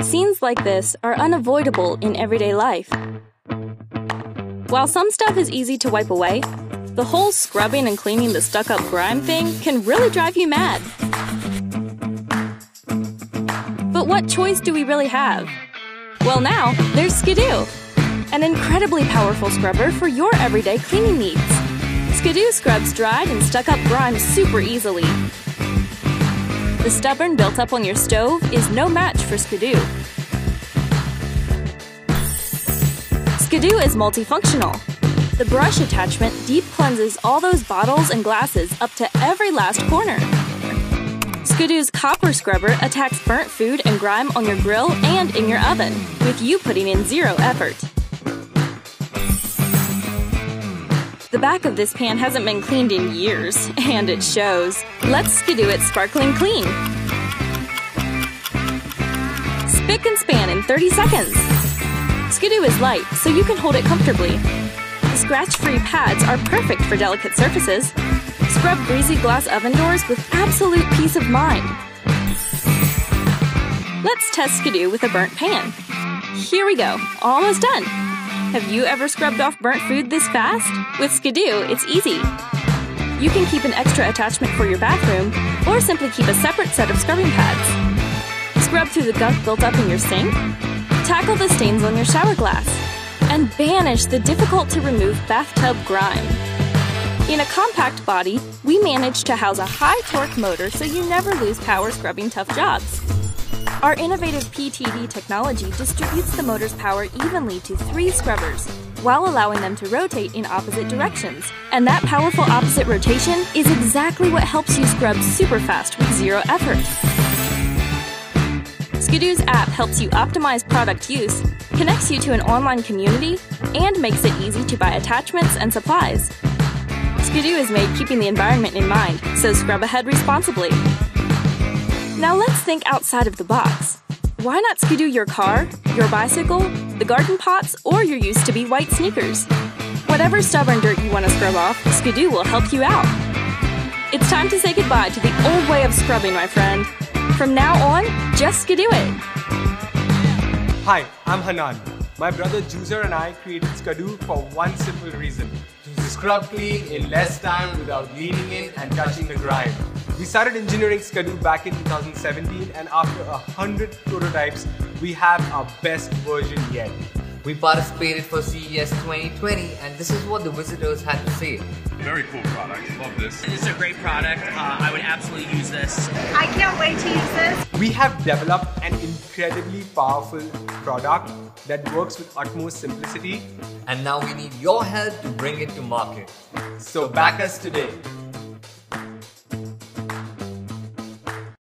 Scenes like this are unavoidable in everyday life. While some stuff is easy to wipe away, the whole scrubbing and cleaning the stuck-up grime thing can really drive you mad. But what choice do we really have? Well, now there's Skadu, an incredibly powerful scrubber for your everyday cleaning needs. Skadu scrubs dried and stuck-up grime super easily. The stubborn built up on your stove is no match for Skadu. Skadu is multifunctional. The brush attachment deep cleanses all those bottles and glasses up to every last corner. Skadu's copper scrubber attacks burnt food and grime on your grill and in your oven, with you putting in zero effort. The back of this pan hasn't been cleaned in years, and it shows. Let's Skadu it sparkling clean. Spick and span in 30 seconds. Skadu is light, so you can hold it comfortably. The scratch-free pads are perfect for delicate surfaces. Scrub greasy glass oven doors with absolute peace of mind. Let's test Skadu with a burnt pan. Here we go, almost done. Have you ever scrubbed off burnt food this fast? With Skadu, it's easy. You can keep an extra attachment for your bathroom, or simply keep a separate set of scrubbing pads. Scrub through the gunk built up in your sink, tackle the stains on your shower glass, and banish the difficult-to-remove bathtub grime. In a compact body, we managed to house a high-torque motor so you never lose power scrubbing tough jobs. Our innovative PTD technology distributes the motor's power evenly to 3 scrubbers, while allowing them to rotate in opposite directions. And that powerful opposite rotation is exactly what helps you scrub super fast with zero effort. Skadu's app helps you optimize product use, connects you to an online community, and makes it easy to buy attachments and supplies. Skadu is made keeping the environment in mind, so scrub ahead responsibly. Now let's think outside of the box. Why not Skadu your car, your bicycle, the garden pots, or your used-to-be white sneakers? Whatever stubborn dirt you want to scrub off, Skadu will help you out. It's time to say goodbye to the old way of scrubbing, my friend. From now on, just Skadu it. Hi, I'm Hanan. My brother Juicer and I created Skadu for one simple reason: to scrub clean in less time without leaning in and touching the grime. We started engineering Skadu back in 2017, and after 100 prototypes, we have our best version yet. We participated for CES 2020, and this is what the visitors had to say. Very cool product. Love this. It's a great product. I would absolutely use this. I can't wait to use this. We have developed an incredibly powerful product that works with utmost simplicity. And now we need your help to bring it to market. So back us today.